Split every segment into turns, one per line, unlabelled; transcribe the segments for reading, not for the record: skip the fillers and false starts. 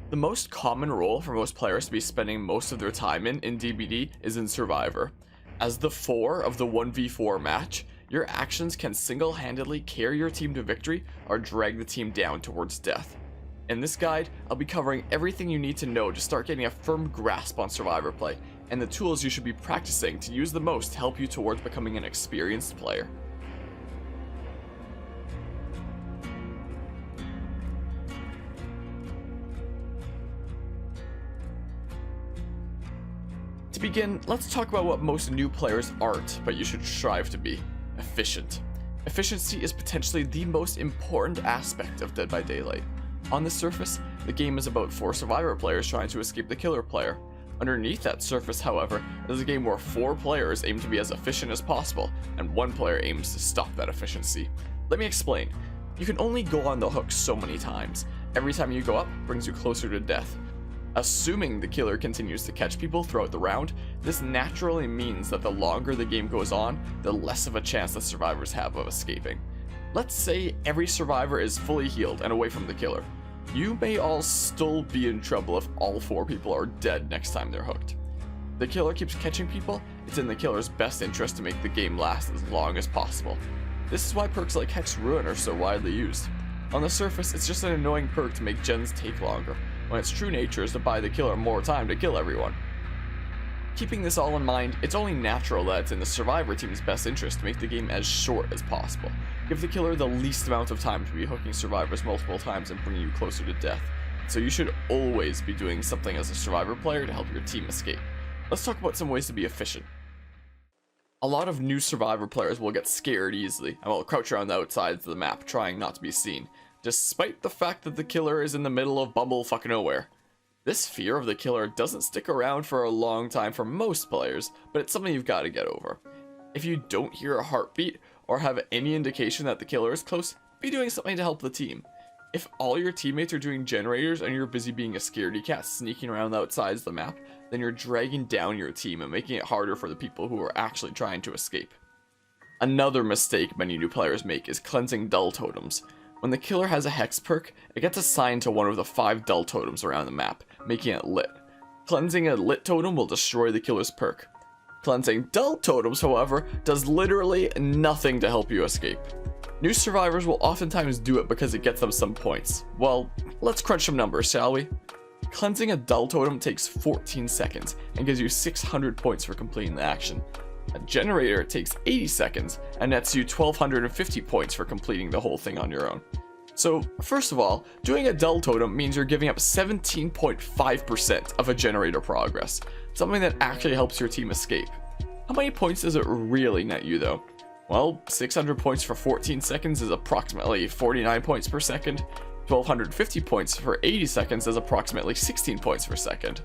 The most common role for most players to be spending most of their time in DBD is in Survivor. As the 4 of the 1v4 match, your actions can single-handedly carry your team to victory or drag the team down towards death. In this guide, I'll be covering everything you need to know to start getting a firm grasp on Survivor play, and the tools you should be practicing to use the most to help you towards becoming an experienced player. To begin, let's talk about what most new players aren't, but you should strive to be: efficient. Efficiency is potentially the most important aspect of Dead by Daylight. On the surface, the game is about 4 Survivor players trying to escape the killer player. Underneath that surface, however, is a game where 4 players aim to be as efficient as possible, and 1 player aims to stop that efficiency. Let me explain. You can only go on the hook so many times. Every time you go up brings you closer to death. Assuming the killer continues to catch people throughout the round, this naturally means that the longer the game goes on, the less of a chance the survivors have of escaping. Let's say every survivor is fully healed and away from the killer. You may all still be in trouble if all 4 people are dead next time they're hooked. The killer keeps catching people, it's in the killer's best interest to make the game last as long as possible. This is why perks like Hex Ruin are so widely used. On the surface, it's just an annoying perk to make gens take longer, when its true nature is to buy the killer more time to kill everyone. Keeping this all in mind, it's only natural that it's in the survivor team's best interest to make the game as short as possible. Give the killer the least amount of time to be hooking survivors multiple times and bringing you closer to death. So you should always be doing something as a survivor player to help your team escape. Let's talk about some ways to be efficient. A lot of new survivor players will get scared easily and will crouch around the outsides of the map trying not to be seen, despite the fact that the killer is in the middle of bumblefuck nowhere. This fear of the killer doesn't stick around for a long time for most players, but it's something you've got to get over. If you don't hear a heartbeat or have any indication that the killer is close, be doing something to help the team. If all your teammates are doing generators and you're busy being a scaredy cat sneaking around the outsides of the map, then you're dragging down your team and making it harder for the people who are actually trying to escape. Another mistake many new players make is cleansing dull totems. When the killer has a hex perk, it gets assigned to one of the 5 dull totems around the map, making it lit. Cleansing a lit totem will destroy the killer's perk. Cleansing dull totems, however, does literally nothing to help you escape. New survivors will oftentimes do it because it gets them some points. Well, let's crunch some numbers, shall we? Cleansing a dull totem takes 14 seconds and gives you 600 points for completing the action. A generator takes 80 seconds and nets you 1250 points for completing the whole thing on your own. So, first of all, doing a dull totem means you're giving up 17.5% of a generator progress, something that actually helps your team escape. How many points does it really net you though? Well, 600 points for 14 seconds is approximately 49 points per second. 1250 points for 80 seconds is approximately 16 points per second.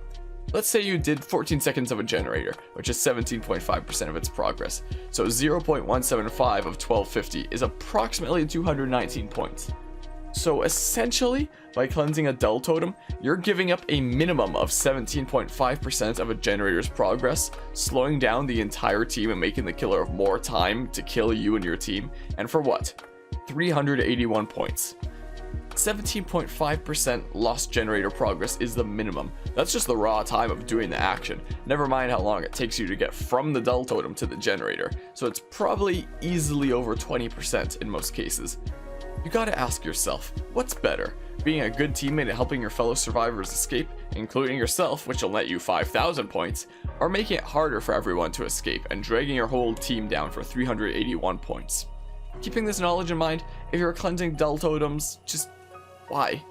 Let's say you did 14 seconds of a generator, which is 17.5% of its progress. So 0.175 of 1250 is approximately 219 points. So essentially, by cleansing a dull totem, you're giving up a minimum of 17.5% of a generator's progress, slowing down the entire team and making the killer have more time to kill you and your team. And for what? 381 points. 17.5% lost generator progress is the minimum. That's just the raw time of doing the action, never mind how long it takes you to get from the dull totem to the generator, so it's probably easily over 20% in most cases. You gotta ask yourself, what's better? Being a good teammate and helping your fellow survivors escape, including yourself, which will net you 5,000 points, or making it harder for everyone to escape and dragging your whole team down for 381 points? Keeping this knowledge in mind, if you're cleansing dull totems, just why?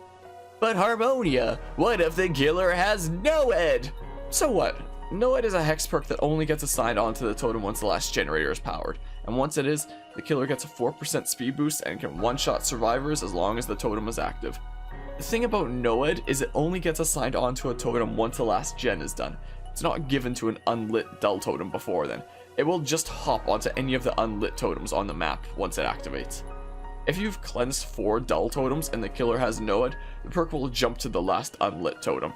But Harmonia, what if the killer has Noed? So what? Noed is a hex perk that only gets assigned onto the totem once the last generator is powered, and once it is, the killer gets a 4% speed boost and can one-shot survivors as long as the totem is active. The thing about Noed is it only gets assigned onto a totem once the last gen is done. It's not given to an unlit dull totem before then. It will just hop onto any of the unlit totems on the map once it activates. If you've cleansed 4 dull totems and the killer has Noed, the perk will jump to the last unlit totem.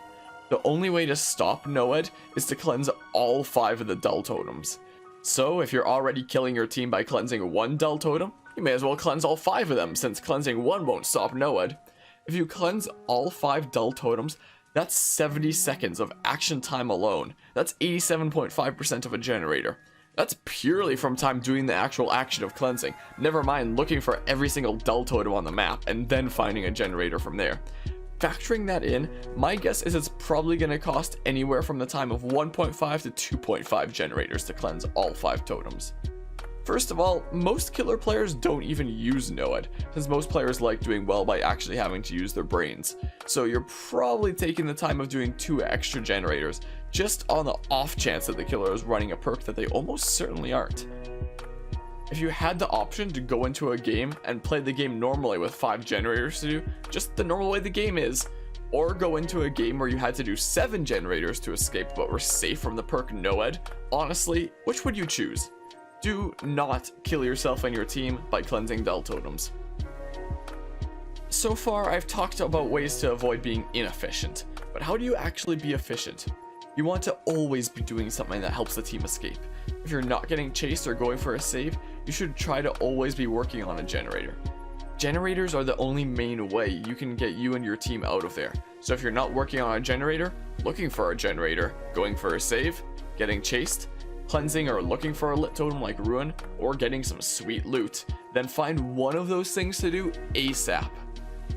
The only way to stop Noed is to cleanse all 5 of the dull totems. So if you're already killing your team by cleansing 1 dull totem, you may as well cleanse all 5 of them, since cleansing 1 won't stop Noed. If you cleanse all 5 dull totems, That's 70 seconds of action time alone. That's 87.5% of a generator. That's purely from time doing the actual action of cleansing, never mind looking for every single dull totem on the map and then finding a generator from there. Factoring that in, my guess is it's probably going to cost anywhere from the time of 1.5 to 2.5 generators to cleanse all 5 totems. First of all, most killer players don't even use NOED, since most players like doing well by actually having to use their brains. So you're probably taking the time of doing 2 extra generators, just on the off chance that the killer is running a perk that they almost certainly aren't. If you had the option to go into a game and play the game normally with 5 generators to do, just the normal way the game is, or go into a game where you had to do 7 generators to escape but were safe from the perk NOED, honestly, which would you choose? Do not kill yourself and your team by cleansing dull totems. So far, I've talked about ways to avoid being inefficient, but how do you actually be efficient? You want to always be doing something that helps the team escape. If you're not getting chased or going for a save, you should try to always be working on a generator. Generators are the only main way you can get you and your team out of there. So if you're not working on a generator, looking for a generator, going for a save, getting chased, cleansing or looking for a lit totem like Ruin, or getting some sweet loot, then find one of those things to do ASAP.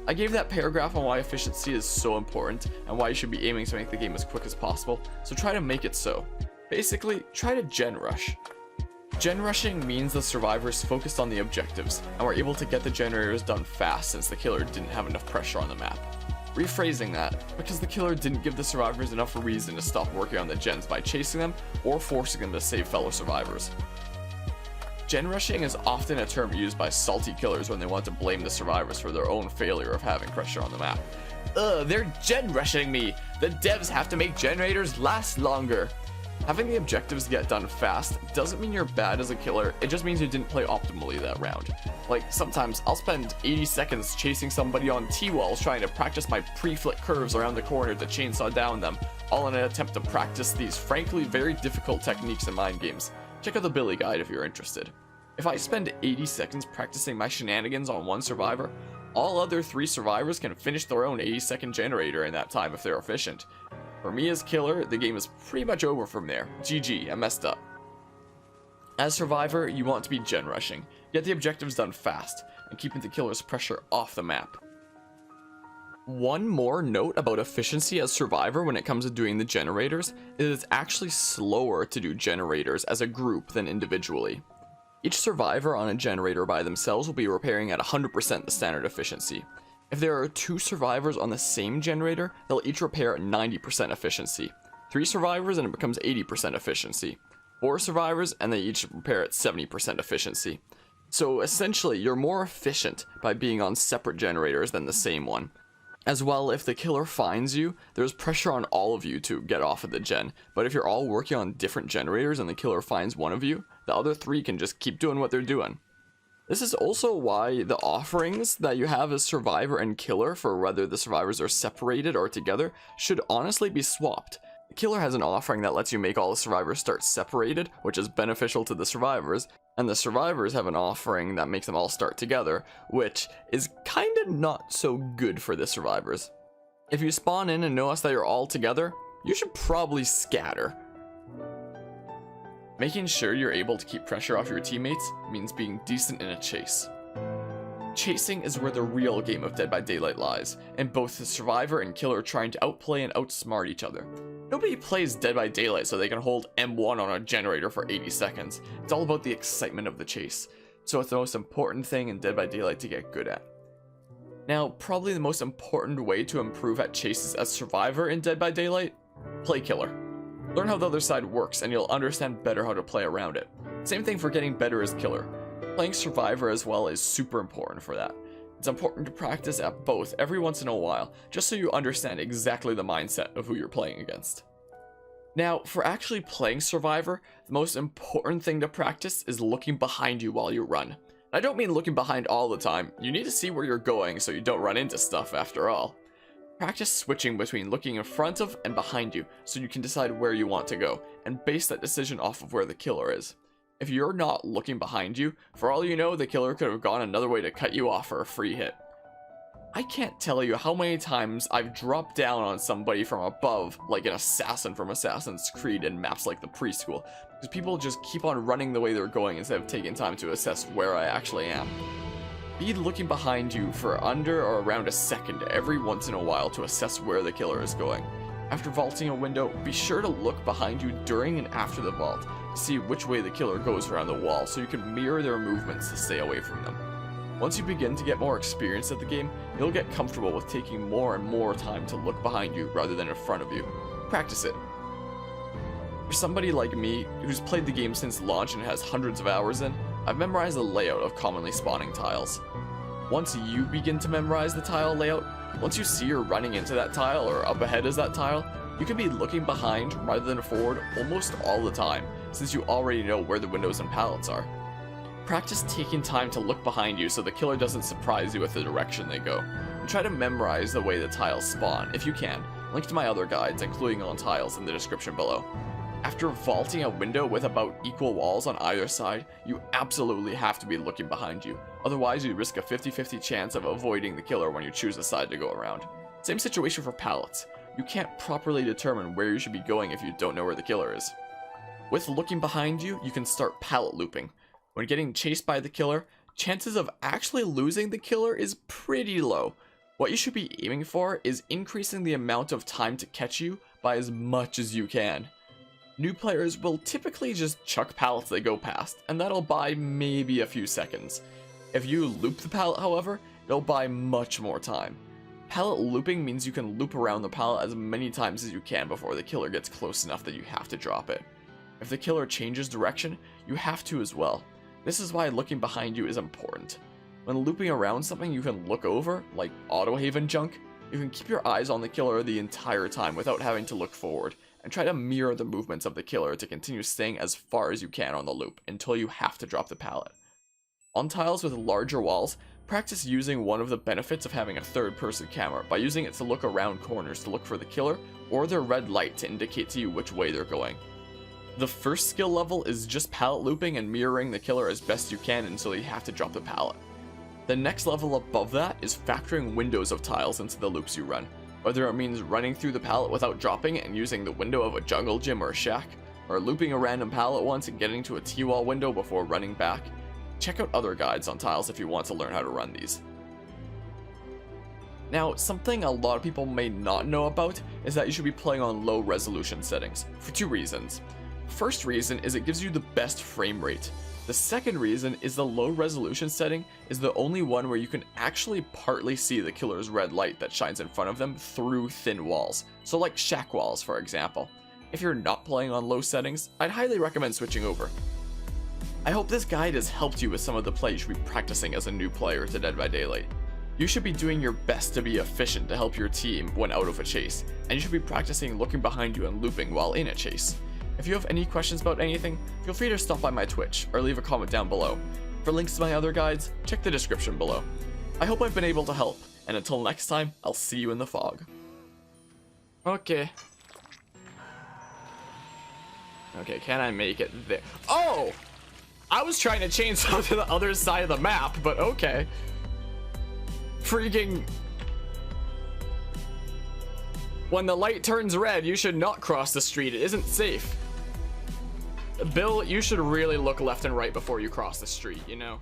I gave that paragraph on why efficiency is so important and why you should be aiming to make the game as quick as possible, so try to make it so. Basically, try to gen rush. Gen rushing means the survivors focused on the objectives and were able to get the generators done fast since the killer didn't have enough pressure on the map. Rephrasing that, because the killer didn't give the survivors enough reason to stop working on the gens by chasing them or forcing them to save fellow survivors. Gen rushing is often a term used by salty killers when they want to blame the survivors for their own failure of having pressure on the map. They're gen rushing me! The devs have to make generators last longer! Having the objectives get done fast doesn't mean you're bad as a killer, it just means you didn't play optimally that round. Like, sometimes I'll spend 80 seconds chasing somebody on T-walls trying to practice my pre-flick curves around the corner to chainsaw down them, all in an attempt to practice these frankly very difficult techniques in mind games. Check out the Billy guide if you're interested. If I spend 80 seconds practicing my shenanigans on one survivor, all other 3 survivors can finish their own 80-second generator in that time if they're efficient. For me as killer, the game is pretty much over from there. GG, I messed up. As survivor, you want to be gen rushing, get the objectives done fast, and keeping the killer's pressure off the map. One more note about efficiency as survivor when it comes to doing the generators is it's actually slower to do generators as a group than individually. Each survivor on a generator by themselves will be repairing at 100% the standard efficiency. If there are 2 survivors on the same generator, they'll each repair at 90% efficiency. 3 survivors and it becomes 80% efficiency. 4 survivors and they each repair at 70% efficiency. So essentially, you're more efficient by being on separate generators than the same one. As well, if the killer finds you, there's pressure on all of you to get off of the gen, but if you're all working on different generators and the killer finds one of you, the other 3 can just keep doing what they're doing. This is also why the offerings that you have as survivor and killer for whether the survivors are separated or together should honestly be swapped. The killer has an offering that lets you make all the survivors start separated, which is beneficial to the survivors, and the survivors have an offering that makes them all start together, which is kinda not so good for the survivors. If you spawn in and notice that you're all together, you should probably scatter. Making sure you're able to keep pressure off your teammates means being decent in a chase. Chasing is where the real game of Dead by Daylight lies, and both the survivor and killer trying to outplay and outsmart each other. Nobody plays Dead by Daylight so they can hold M1 on a generator for 80 seconds. It's all about the excitement of the chase, so it's the most important thing in Dead by Daylight to get good at. Now, probably the most important way to improve at chases as survivor in Dead by Daylight? Play killer. Learn how the other side works and you'll understand better how to play around it. Same thing for getting better as killer. Playing survivor as well is super important for that. It's important to practice at both every once in a while, just so you understand exactly the mindset of who you're playing against. Now, for actually playing survivor, the most important thing to practice is looking behind you while you run. I don't mean looking behind all the time, you need to see where you're going so you don't run into stuff after all. Practice switching between looking in front of and behind you so you can decide where you want to go, and base that decision off of where the killer is. If you're not looking behind you, for all you know, the killer could have gone another way to cut you off for a free hit. I can't tell you how many times I've dropped down on somebody from above, like an assassin from Assassin's Creed in maps like the preschool, because people just keep on running the way they're going instead of taking time to assess where I actually am. Be looking behind you for under or around a second every once in a while to assess where the killer is going. After vaulting a window, be sure to look behind you during and after the vault to see which way the killer goes around the wall so you can mirror their movements to stay away from them. Once you begin to get more experience at the game, you'll get comfortable with taking more and more time to look behind you rather than in front of you. Practice it. For somebody like me, who's played the game since launch and has hundreds of hours in, I've memorized the layout of commonly spawning tiles. Once you begin to memorize the tile layout, once you see you're running into that tile or up ahead is that tile, you can be looking behind rather than forward almost all the time, since you already know where the windows and pallets are. Practice taking time to look behind you so the killer doesn't surprise you with the direction they go, and try to memorize the way the tiles spawn if you can. Link to my other guides, including on tiles, in the description below. After vaulting a window with about equal walls on either side, you absolutely have to be looking behind you, otherwise you risk a 50-50 chance of avoiding the killer when you choose a side to go around. Same situation for pallets. You can't properly determine where you should be going if you don't know where the killer is. With looking behind you, you can start pallet looping. When getting chased by the killer, chances of actually losing the killer is pretty low. What you should be aiming for is increasing the amount of time to catch you by as much as you can. New players will typically just chuck pallets they go past, and that'll buy maybe a few seconds. If you loop the pallet, however, it'll buy much more time. Pallet looping means you can loop around the pallet as many times as you can before the killer gets close enough that you have to drop it. If the killer changes direction, you have to as well. This is why looking behind you is important. When looping around something you can look over, like auto haven junk, you can keep your eyes on the killer the entire time without having to look forward, and try to mirror the movements of the killer to continue staying as far as you can on the loop until you have to drop the pallet. On tiles with larger walls, practice using one of the benefits of having a third-person camera by using it to look around corners to look for the killer or their red light to indicate to you which way they're going. The first skill level is just pallet looping and mirroring the killer as best you can until you have to drop the pallet. The next level above that is factoring windows of tiles into the loops you run, whether it means running through the pallet without dropping it and using the window of a jungle gym or a shack, or looping a random pallet once and getting to a T-wall window before running back. Check out other guides on tiles if you want to learn how to run these. Now, something a lot of people may not know about is that you should be playing on low resolution settings, for two reasons. First reason is it gives you the best frame rate. The second reason is the low resolution setting is the only one where you can actually partly see the killer's red light that shines in front of them through thin walls, so like shack walls for example. If you're not playing on low settings, I'd highly recommend switching over. I hope this guide has helped you with some of the play you should be practicing as a new player to Dead by Daylight. You should be doing your best to be efficient to help your team when out of a chase, and you should be practicing looking behind you and looping while in a chase. If you have any questions about anything, feel free to stop by my Twitch or leave a comment down below. For links to my other guides, check the description below. I hope I've been able to help, and until next time, I'll see you in the fog. Okay. Okay, can I make it there? Oh! I was trying to chainsaw to the other side of the map, but okay. Freaking... When the light turns red, you should not cross the street. It isn't safe. Bill, you should really look left and right before you cross the street, you know?